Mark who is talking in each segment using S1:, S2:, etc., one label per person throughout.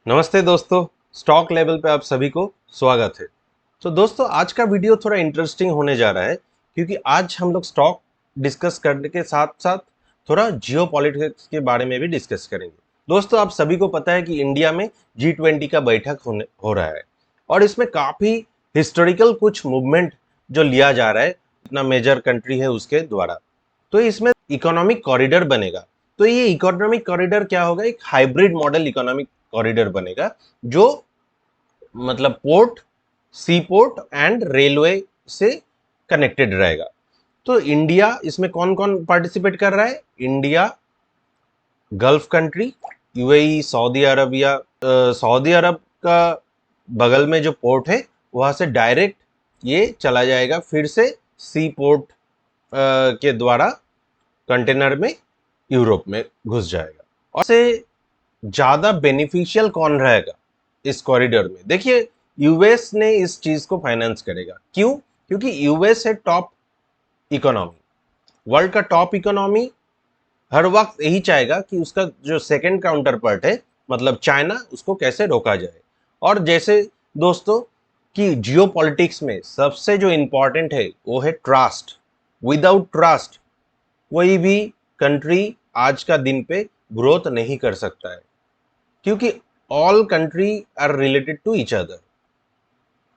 S1: नमस्ते दोस्तों, stock level पे आप सभी को स्वागत है। तो दोस्तों आज का वीडियो थोड़ा इंटरेस्टिंग होने जा रहा है क्योंकि आज हम लोग स्टॉक डिस्कस करने के साथ साथ थोड़ा जियो पॉलिटिक्स के बारे में भी डिस्कस करेंगे। दोस्तों आप सभी को पता है कि इंडिया में G20 का बैठक हो रहा है और इसमें काफ़ी हिस्टोरिकल कुछ मूवमेंट जो लिया जा रहा है इतना मेजर कंट्री है उसके द्वारा। तो इसमें इकोनॉमिक कॉरिडोर बनेगा। तो ये इकोनॉमिक कॉरिडोर क्या होगा, एक हाइब्रिड मॉडल इकोनॉमिक कॉरिडोर बनेगा जो मतलब port, sea port and railway से कनेक्टेड रहेगा। तो इंडिया इसमें कौन कौन पार्टिसिपेट कर रहा है? India, gulf country, UAE, Saudi Arabia. Saudi Arab का बगल में जो पोर्ट है वहां से डायरेक्ट ये चला जाएगा, फिर से सी पोर्ट के द्वारा कंटेनर में यूरोप में घुस जाएगा। और से ज्यादा बेनिफिशियल कौन रहेगा इस कॉरिडोर में? देखिए, यूएस ने इस चीज को फाइनेंस करेगा। क्यों? क्योंकि यूएस है टॉप इकोनॉमी, वर्ल्ड का टॉप इकोनॉमी। हर वक्त यही चाहेगा कि उसका जो सेकंड काउंटर पार्ट है मतलब चाइना, उसको कैसे रोका जाए। और जैसे दोस्तों कि जियो पॉलिटिक्स में सबसे जो इंपॉर्टेंट है वो है ट्रस्ट। विदाउट ट्रस्ट कोई भी कंट्री आज का दिन पे ग्रोथ नहीं कर सकता है, क्योंकि all country are related to each other.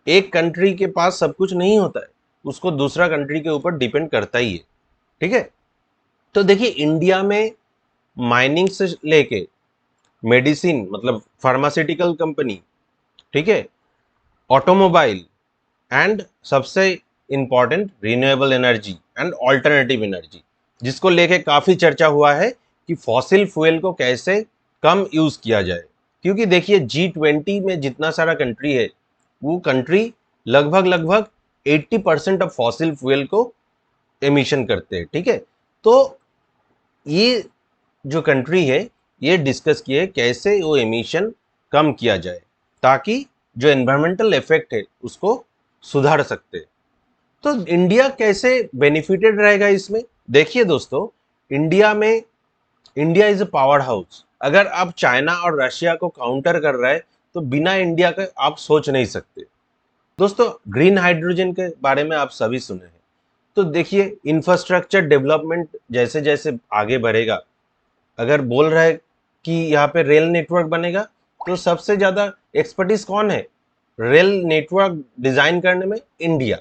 S1: एक कंट्री के पास सब कुछ नहीं होता है, उसको दूसरा कंट्री के ऊपर डिपेंड करता ही है। ठीक है। तो देखिए, इंडिया में माइनिंग से लेके मेडिसिन मतलब फार्मास्यूटिकल कंपनी, ठीक है, ऑटोमोबाइल एंड सबसे important renewable energy and alternative energy, जिसको लेके काफी चर्चा हुआ है कि फॉसिल फ्यूल को कैसे कम यूज किया जाए। क्योंकि देखिए, G20 में जितना सारा कंट्री है वो कंट्री लगभग लगभग 80% ऑफ फॉसिल फ्यूल को एमिशन करते हैं। ठीक है। तो ये जो कंट्री है ये डिस्कस किए कैसे वो एमिशन कम किया जाए ताकि जो एनवायरमेंटल इफेक्ट है उसको सुधार सकते हैं। तो इंडिया कैसे बेनिफिटेड रहेगा इसमें? देखिए दोस्तों, इंडिया में India is a power house. अगर आप चाइना और रशिया को काउंटर कर रहे हैं तो बिना इंडिया के आप सोच नहीं सकते। दोस्तों, ग्रीन हाइड्रोजन के बारे में आप सभी सुने हैं। तो देखिए, इंफ्रास्ट्रक्चर डेवलपमेंट जैसे जैसे आगे बढ़ेगा, अगर बोल रहा है कि यहाँ पे रेल नेटवर्क बनेगा, तो सबसे ज्यादा एक्सपर्टीज कौन है रेल नेटवर्क डिजाइन करने में? इंडिया।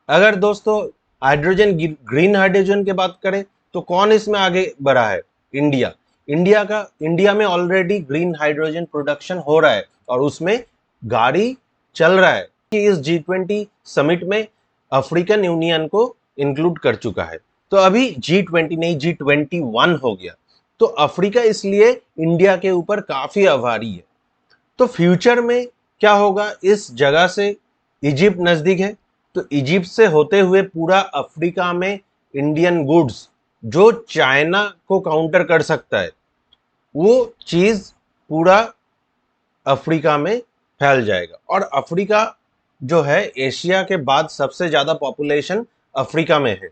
S1: अगर दोस्तों हाइड्रोजन, ग्रीन हाइड्रोजन की बात करें तो कौन इसमें आगे बढ़ा है? इंडिया। इंडिया में ऑलरेडी ग्रीन हाइड्रोजन प्रोडक्शन हो रहा है और उसमें गाड़ी चल रहा है कि इस G20 समिट में अफ्रीकन यूनियन को इंक्लूड कर चुका है। तो अभी G20 नहीं, G21 हो गया। तो अफ्रीका इसलिए इंडिया के ऊपर काफी आभारी है। तो फ्यूचर में क्या होगा? इस जगह से इजिप्ट नजदीक है, तो इजिप्ट से होते हुए पूरा अफ्रीका में इंडियन गुड्स जो चाइना को काउंटर कर सकता है वो चीज पूरा अफ्रीका में फैल जाएगा। और अफ्रीका जो है एशिया के बाद सबसे ज्यादा पॉपुलेशन अफ्रीका में है।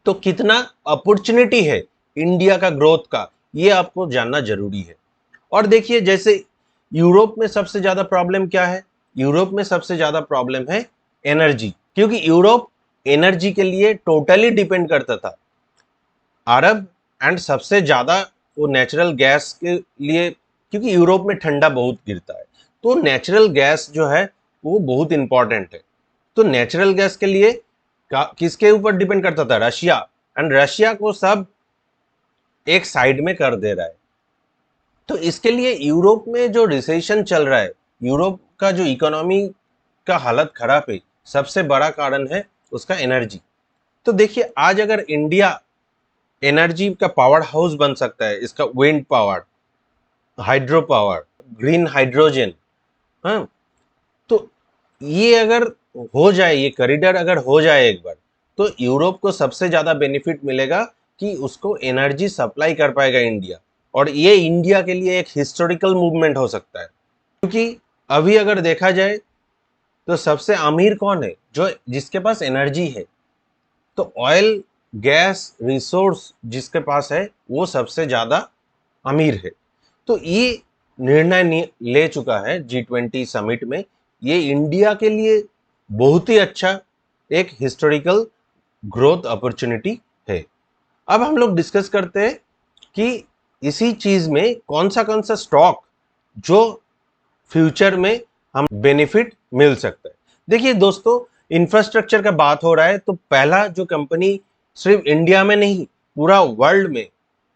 S1: तो कितना अपॉर्चुनिटी है इंडिया का ग्रोथ का, ये आपको जानना जरूरी है। और देखिए, जैसे यूरोप में सबसे ज्यादा प्रॉब्लम क्या है? यूरोप में सबसे ज्यादा प्रॉब्लम है एनर्जी, क्योंकि यूरोप एनर्जी के लिए टोटली डिपेंड करता था अरब एंड सबसे ज्यादा वो नेचुरल गैस के लिए, क्योंकि यूरोप में ठंडा बहुत गिरता है। तो नेचुरल गैस जो है वो बहुत इंपॉर्टेंट है। तो नेचुरल गैस के लिए किसके ऊपर डिपेंड करता था? रशिया। एंड रशिया को सब एक साइड में कर दे रहा है। तो इसके लिए यूरोप में जो रिसेशन चल रहा है, यूरोप का जो इकोनॉमी का हालत खराब है, सबसे बड़ा कारण है उसका एनर्जी। तो देखिए, आज अगर इंडिया एनर्जी का पावर हाउस बन सकता है, इसका wind power, hydro power, green hydrogen, हाँ, तो ये अगर हो जाए, ये कॉरिडोर अगर हो जाए एक बार, तो यूरोप को सबसे ज्यादा बेनिफिट मिलेगा कि उसको एनर्जी सप्लाई कर पाएगा इंडिया। और ये इंडिया के लिए एक हिस्टोरिकल मूवमेंट हो सकता है, क्योंकि अभी अगर देखा जाए तो सबसे अमीर कौन है? जो जिसके पास एनर्जी है। तो ऑयल गैस रिसोर्स जिसके पास है वो सबसे ज्यादा अमीर है। तो ये निर्णय ले चुका है G20 समिट में, ये इंडिया के लिए बहुत ही अच्छा एक हिस्टोरिकल ग्रोथ अपॉर्चुनिटी है। अब हम लोग डिस्कस करते हैं कि इसी चीज में कौन सा स्टॉक जो फ्यूचर में हम बेनिफिट मिल सकता है। देखिए दोस्तों, इंफ्रास्ट्रक्चर का बात हो रहा है तो पहला जो कंपनी सिर्फ इंडिया में नहीं पूरा वर्ल्ड में,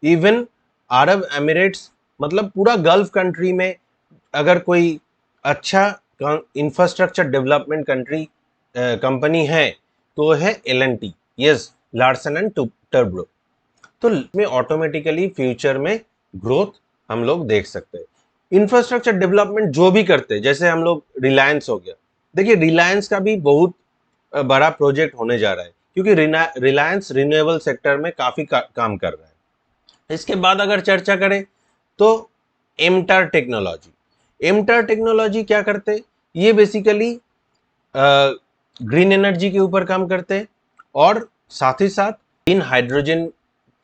S1: इवन अरब एमिरेट्स मतलब पूरा गल्फ कंट्री में अगर कोई अच्छा इंफ्रास्ट्रक्चर डेवलपमेंट कंपनी है तो है L&T, यस, लार्सन एंड टर्ब्रो। तो में ऑटोमेटिकली फ्यूचर में ग्रोथ हम लोग देख सकते हैं। इंफ्रास्ट्रक्चर डेवलपमेंट जो भी करते हैं, जैसे हम लोग रिलायंस हो गया, देखिए रिलायंस का भी बहुत बड़ा प्रोजेक्ट होने जा रहा है क्योंकि रिलायंस रिन्यूएबल सेक्टर में काफी काम कर रहा है। इसके बाद अगर चर्चा करें तो एमटार टेक्नोलॉजी क्या करते, ये बेसिकली ग्रीन एनर्जी के ऊपर काम करते हैं और साथ ही साथ ग्रीन हाइड्रोजन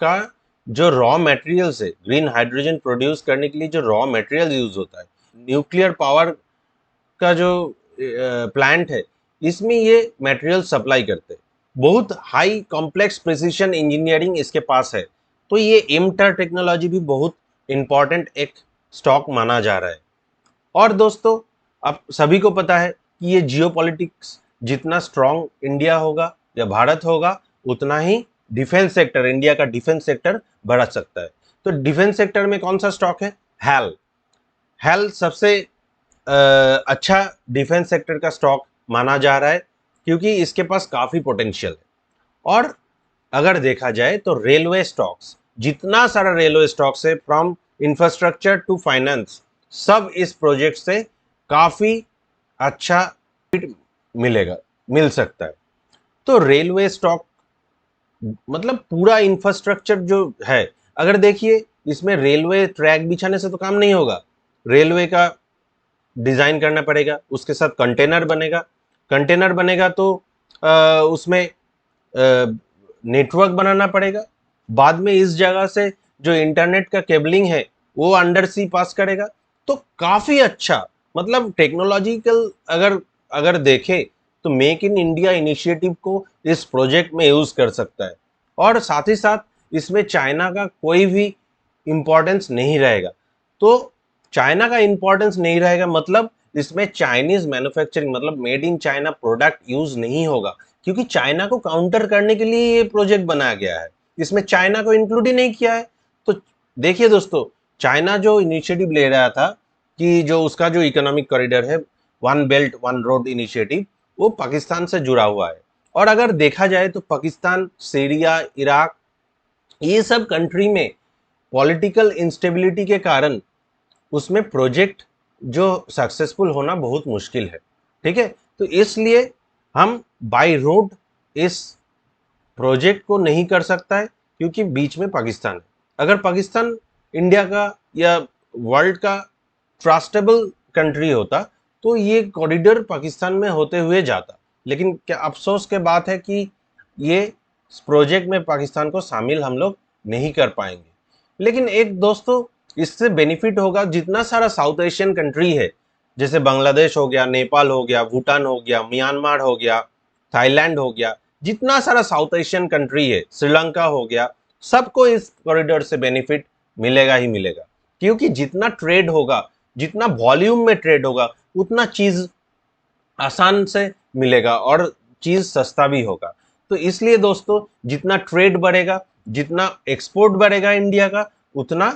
S1: का जो रॉ मटेरियल्स है, ग्रीन हाइड्रोजन प्रोड्यूस करने के लिए जो रॉ मटेरियल यूज होता है, न्यूक्लियर पावर का जो प्लांट है, इसमें ये मटेरियल सप्लाई करते हैं। बहुत हाई कॉम्प्लेक्स प्रिसिशन इंजीनियरिंग इसके पास है, तो ये एमटर टेक्नोलॉजी भी बहुत इंपॉर्टेंट एक स्टॉक माना जा रहा है। और दोस्तों, अब सभी को पता है कि ये जियोपॉलिटिक्स जितना स्ट्रांग इंडिया होगा या भारत होगा, उतना ही डिफेंस सेक्टर, इंडिया का डिफेंस सेक्टर बढ़ सकता है। तो डिफेंस सेक्टर में कौन सा स्टॉक है? हेल सबसे अच्छा डिफेंस सेक्टर का स्टॉक माना जा रहा है क्योंकि इसके पास काफी पोटेंशियल है। और अगर देखा जाए तो रेलवे स्टॉक्स, जितना सारा रेलवे स्टॉक्स है फ्रॉम इंफ्रास्ट्रक्चर टू फाइनेंस, सब इस प्रोजेक्ट से काफी अच्छा मिल सकता है। तो रेलवे स्टॉक मतलब पूरा इंफ्रास्ट्रक्चर जो है, अगर देखिए इसमें रेलवे ट्रैक बिछाने से तो काम नहीं होगा, रेलवे का डिजाइन करना पड़ेगा, उसके साथ कंटेनर बनेगा तो उसमें नेटवर्क बनाना पड़ेगा, बाद में इस जगह से जो इंटरनेट का केबलिंग है वो अंडर सी पास करेगा। तो काफी अच्छा, मतलब टेक्नोलॉजिकल अगर देखें तो मेक इन इंडिया इनिशिएटिव को इस प्रोजेक्ट में यूज कर सकता है। और साथ ही साथ इसमें चाइना का कोई भी इंपॉर्टेंस नहीं रहेगा। तो चाइना का इंपॉर्टेंस नहीं रहेगा मतलब इसमें चाइनीज मैन्युफैक्चरिंग मतलब made in China product use नहीं होगा, क्योंकि चाइना को काउंटर करने के लिए ये प्रोजेक्ट बनाया गया है, इसमें चाइना को इंक्लूड ही नहीं किया है। तो देखिए दोस्तों, चाइना जो इनिशिएटिव ले रहा था कि जो उसका जो इकोनॉमिक कॉरिडोर है, one belt one road initiative, वो पाकिस्तान से जुड़ा हुआ है। और अगर देखा जाए तो पाकिस्तान, सीरिया, इराक, ये सब कंट्री में पॉलिटिकल इंस्टेबिलिटी के कारण उसमें प्रोजेक्ट जो सक्सेसफुल होना बहुत मुश्किल है। ठीक है, तो इसलिए हम बाय रोड इस प्रोजेक्ट को नहीं कर सकता है क्योंकि बीच में पाकिस्तान है। अगर पाकिस्तान इंडिया का या वर्ल्ड का ट्रस्टेबल कंट्री होता तो ये कॉरिडोर पाकिस्तान में होते हुए जाता, लेकिन क्या अफसोस के बात है कि ये प्रोजेक्ट में पाकिस्तान को शामिल हम लोग नहीं कर पाएंगे। लेकिन एक दोस्तों, इससे बेनिफिट होगा जितना सारा साउथ एशियन कंट्री है, जैसे बांग्लादेश हो गया, नेपाल हो गया, भूटान हो गया, म्यांमार हो गया, थाईलैंड हो गया, जितना सारा साउथ एशियन कंट्री है, श्रीलंका हो गया, सबको इस कॉरिडोर से बेनिफिट मिलेगा ही मिलेगा। क्योंकि जितना ट्रेड होगा, जितना वॉल्यूम में ट्रेड होगा, उतना चीज आसान से मिलेगा और चीज सस्ता भी होगा। तो इसलिए दोस्तों, जितना ट्रेड बढ़ेगा, जितना एक्सपोर्ट बढ़ेगा इंडिया का, उतना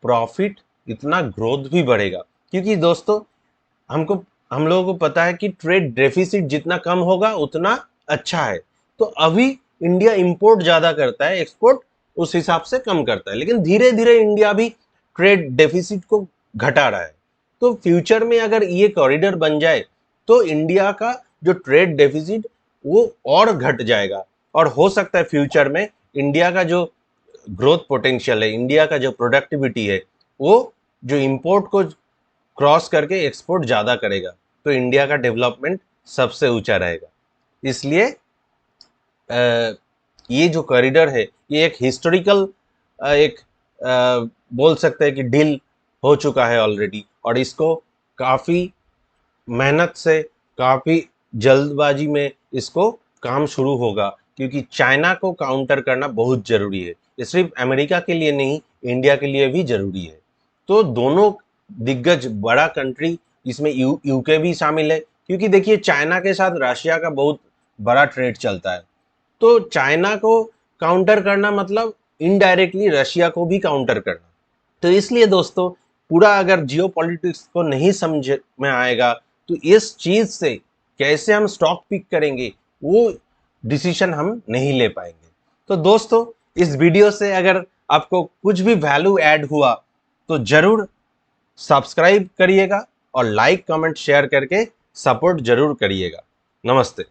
S1: प्रॉफिट, इतना ग्रोथ भी बढ़ेगा। क्योंकि दोस्तों, हम लोगों को पता है कि ट्रेड डेफिसिट जितना कम होगा उतना अच्छा है। तो अभी इंडिया इंपोर्ट ज्यादा करता है, एक्सपोर्ट उस हिसाब से कम करता है, लेकिन धीरे धीरे इंडिया भी ट्रेड डेफिसिट को घटा रहा है। तो फ्यूचर में अगर ये कॉरिडोर बन जाए तो इंडिया का जो ट्रेड डेफिसिट वो और घट जाएगा, और हो सकता है फ्यूचर में इंडिया का जो ग्रोथ पोटेंशियल है, इंडिया का जो प्रोडक्टिविटी है, वो जो इंपोर्ट को क्रॉस करके एक्सपोर्ट ज़्यादा करेगा, तो इंडिया का डेवलपमेंट सबसे ऊंचा रहेगा। इसलिए ये जो कॉरिडोर है, ये एक हिस्टोरिकल एक बोल सकते हैं कि डील हो चुका है ऑलरेडी, और इसको काफ़ी मेहनत से, काफ़ी जल्दबाजी में इसको काम शुरू होगा, क्योंकि चाइना को काउंटर करना बहुत ज़रूरी है। ये सिर्फ अमेरिका के लिए नहीं, इंडिया के लिए भी ज़रूरी है। तो दोनों दिग्गज बड़ा कंट्री, इसमें यूके भी शामिल है, क्योंकि देखिए चाइना के साथ रशिया का बहुत बड़ा ट्रेड चलता है। तो चाइना को काउंटर करना मतलब इनडायरेक्टली रशिया को भी काउंटर करना। तो इसलिए दोस्तों, पूरा अगर जियो पॉलिटिक्स को नहीं समझ में आएगा तो इस चीज से कैसे हम स्टॉक पिक करेंगे, वो डिसीजन हम नहीं ले पाएंगे। तो दोस्तों, इस वीडियो से अगर आपको कुछ भी वैल्यू ऐड हुआ तो जरूर सब्सक्राइब करिएगा और लाइक कमेंट शेयर करके सपोर्ट जरूर करिएगा। नमस्ते।